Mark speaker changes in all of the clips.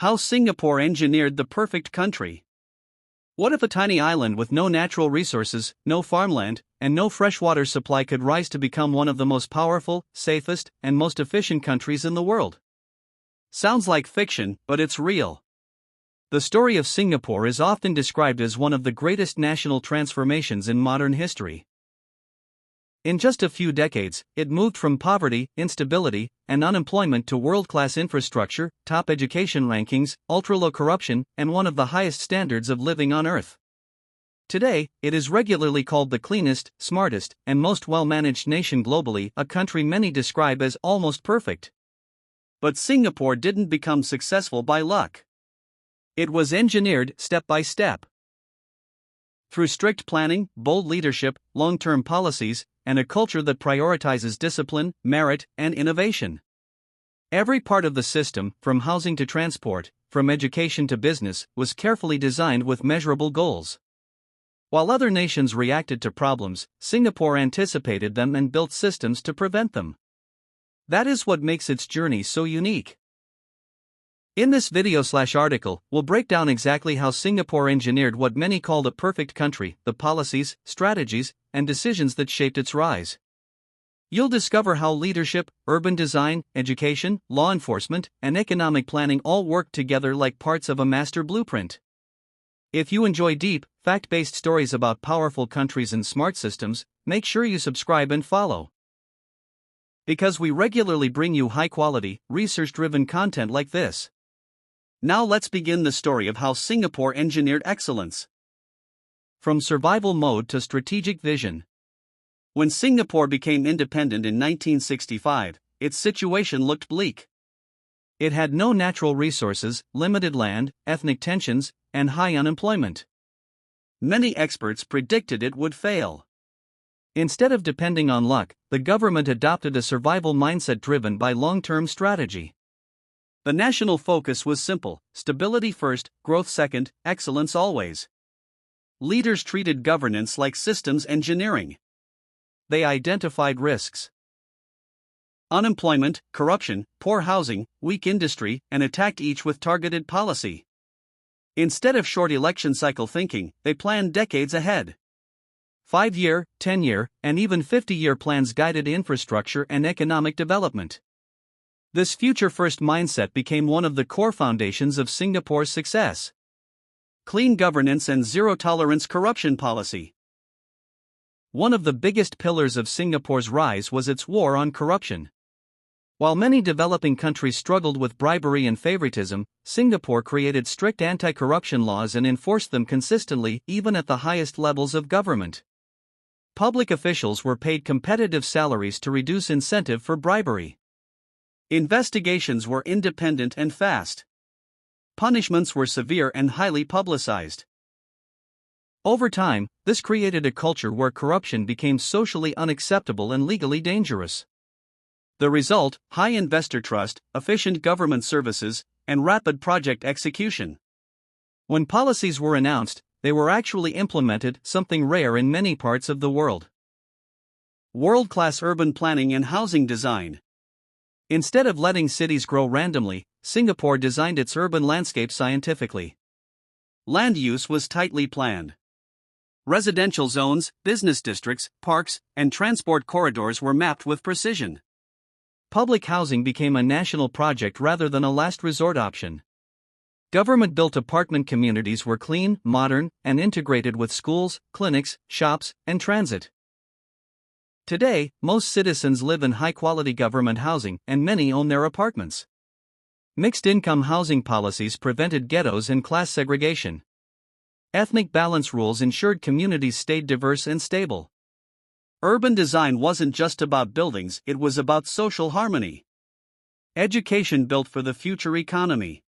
Speaker 1: How Singapore engineered the perfect country. What if a tiny island with no natural resources, no farmland, and no freshwater supply could rise to become one of the most powerful, safest, and most efficient countries in the world? Sounds like fiction, but it's real. The story of Singapore is often described as one of the greatest national transformations in modern history. In just a few decades, it moved from poverty, instability, and unemployment to world-class infrastructure, top education rankings, ultra-low corruption, and one of the highest standards of living on Earth. Today, it is regularly called the cleanest, smartest, and most well-managed nation globally, a country many describe as almost perfect. But Singapore didn't become successful by luck. It was engineered step by step. Through strict planning, bold leadership, long-term policies, and a culture that prioritizes discipline, merit, and innovation. Every part of the system, from housing to transport, from education to business, was carefully designed with measurable goals. While other nations reacted to problems, Singapore anticipated them and built systems to prevent them. That is what makes its journey so unique. In this video/article, we'll break down exactly how Singapore engineered what many call the perfect country, the policies, strategies, and decisions that shaped its rise. You'll discover how leadership, urban design, education, law enforcement, and economic planning all work together like parts of a master blueprint. If you enjoy deep, fact-based stories about powerful countries and smart systems, make sure you subscribe and follow. Because we regularly bring you high-quality, research-driven content like this. Now let's begin the story of how Singapore engineered excellence. From survival mode to strategic vision. When Singapore became independent in 1965, its situation looked bleak. It had no natural resources, limited land, ethnic tensions, and high unemployment. Many experts predicted it would fail. Instead of depending on luck, the government adopted a survival mindset driven by long-term strategy. The national focus was simple: stability first, growth second, excellence always. Leaders treated governance like systems engineering. They identified risks: unemployment, corruption, poor housing, weak industry, and attacked each with targeted policy. Instead of short election cycle thinking, they planned decades ahead. 5-year, 10-year, and even 50-year plans guided infrastructure and economic development. This future-first mindset became one of the core foundations of Singapore's success. Clean governance and zero-tolerance corruption policy. One of the biggest pillars of Singapore's rise was its war on corruption. While many developing countries struggled with bribery and favoritism, Singapore created strict anti-corruption laws and enforced them consistently, even at the highest levels of government. Public officials were paid competitive salaries to reduce incentive for bribery. Investigations were independent and fast. Punishments were severe and highly publicized. Over time, this created a culture where corruption became socially unacceptable and legally dangerous. The result: high investor trust, efficient government services, and rapid project execution. When policies were announced, they were actually implemented, something rare in many parts of the world. World-class urban planning and housing design. Instead of letting cities grow randomly, Singapore designed its urban landscape scientifically. Land use was tightly planned. Residential zones, business districts, parks, and transport corridors were mapped with precision. Public housing became a national project rather than a last resort option. Government-built apartment communities were clean, modern, and integrated with schools, clinics, shops, and transit. Today, most citizens live in high-quality government housing, and many own their apartments. Mixed-income housing policies prevented ghettos and class segregation. Ethnic balance rules ensured communities stayed diverse and stable. Urban design wasn't just about buildings, it was about social harmony. Education built for the future economy.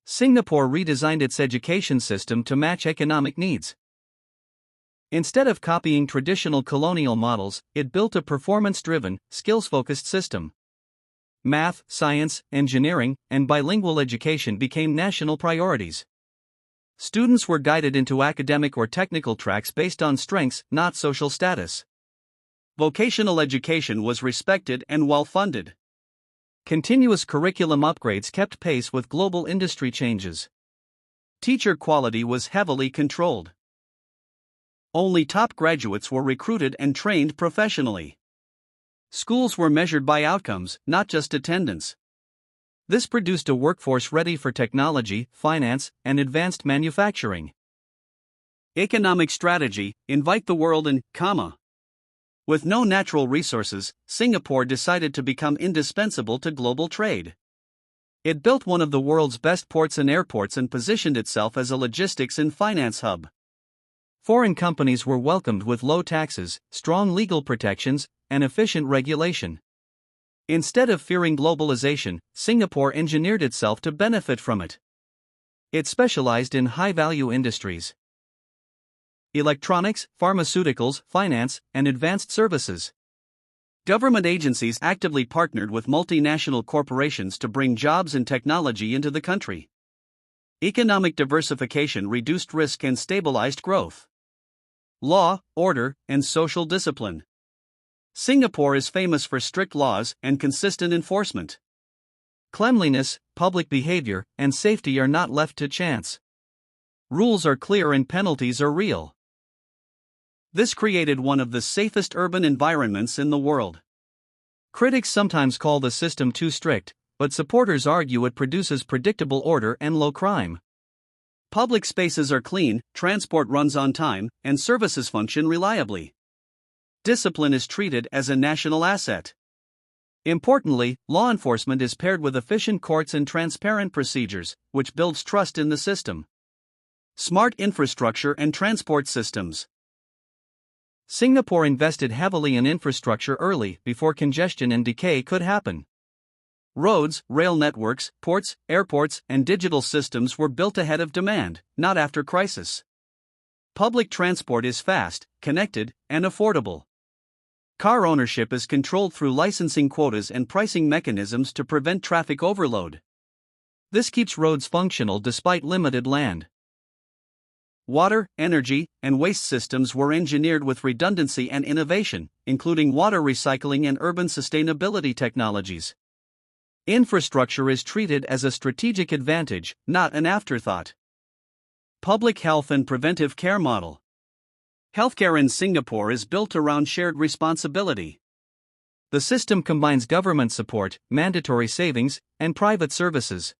Speaker 1: Singapore redesigned its education system to match economic needs. Instead of copying traditional colonial models, it built a performance-driven, skills-focused system. Math, science, engineering, and bilingual education became national priorities. Students were guided into academic or technical tracks based on strengths, not social status. Vocational education was respected and well-funded. Continuous curriculum upgrades kept pace with global industry changes. Teacher quality was heavily controlled. Only top graduates were recruited and trained professionally. Schools were measured by outcomes, not just attendance. This produced a workforce ready for technology, finance, and advanced manufacturing. Economic strategy: invite the world in, With no natural resources, Singapore decided to become indispensable to global trade. It built one of the world's best ports and airports and positioned itself as a logistics and finance hub. Foreign companies were welcomed with low taxes, strong legal protections, and efficient regulation. Instead of fearing globalization, Singapore engineered itself to benefit from it. It specialized in high-value industries: electronics, pharmaceuticals, finance, and advanced services. Government agencies actively partnered with multinational corporations to bring jobs and technology into the country. Economic diversification reduced risk and stabilized growth. Law, order, and social discipline. Singapore is famous for strict laws and consistent enforcement. Cleanliness, public behavior, and safety are not left to chance. Rules are clear and penalties are real. This created one of the safest urban environments in the world. Critics sometimes call the system too strict, but supporters argue it produces predictable order and low crime. Public spaces are clean, transport runs on time, and services function reliably. Discipline is treated as a national asset. Importantly, law enforcement is paired with efficient courts and transparent procedures, which builds trust in the system. Smart infrastructure and transport systems. Singapore invested heavily in infrastructure early, before congestion and decay could happen. Roads, rail networks, ports, airports, and digital systems were built ahead of demand, not after crisis. Public transport is fast, connected, and affordable. Car ownership is controlled through licensing quotas and pricing mechanisms to prevent traffic overload. This keeps roads functional despite limited land. Water, energy, and waste systems were engineered with redundancy and innovation, including water recycling and urban sustainability technologies. Infrastructure is treated as a strategic advantage, not an afterthought. Public health and preventive care model. Healthcare in Singapore is built around shared responsibility. The system combines government support, mandatory savings, and private services.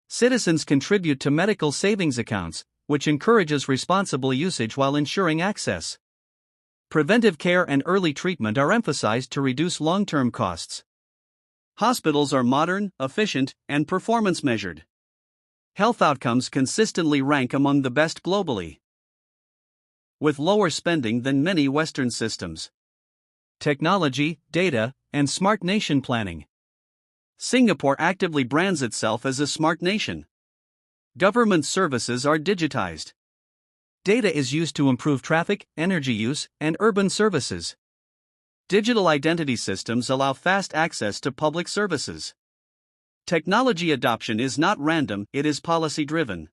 Speaker 1: Citizens contribute to medical savings accounts, which encourages responsible usage while ensuring access. Preventive care and early treatment are emphasized to reduce long-term costs. Hospitals are modern, efficient, and performance measured. Health outcomes consistently rank among the best globally, with lower spending than many Western systems. Technology, data, and smart nation planning. Singapore actively brands itself as a smart nation. Government services are digitized. Data is used to improve traffic, energy use, and urban services. Digital identity systems allow fast access to public services. Technology adoption is not random, it is policy-driven.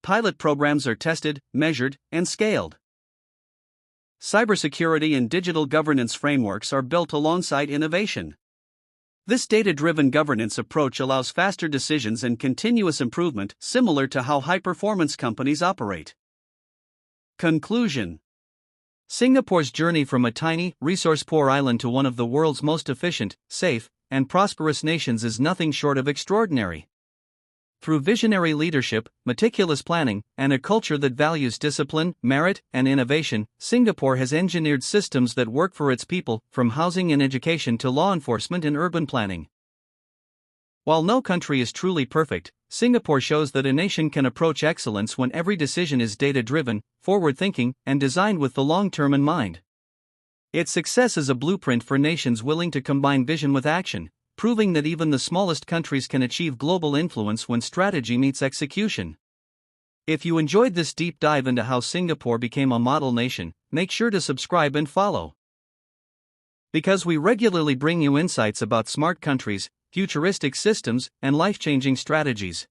Speaker 1: Pilot programs are tested, measured, and scaled. Cybersecurity and digital governance frameworks are built alongside innovation. This data-driven governance approach allows faster decisions and continuous improvement, similar to how high-performance companies operate. Conclusion: Singapore's journey from a tiny, resource-poor island to one of the world's most efficient, safe, and prosperous nations is nothing short of extraordinary. Through visionary leadership, meticulous planning, and a culture that values discipline, merit, and innovation, Singapore has engineered systems that work for its people, from housing and education to law enforcement and urban planning. While no country is truly perfect, Singapore shows that a nation can approach excellence when every decision is data-driven, forward-thinking, and designed with the long term in mind. Its success is a blueprint for nations willing to combine vision with action, proving that even the smallest countries can achieve global influence when strategy meets execution. If you enjoyed this deep dive into how Singapore became a model nation, make sure to subscribe and follow, because we regularly bring you insights about smart countries, futuristic systems, and life-changing strategies.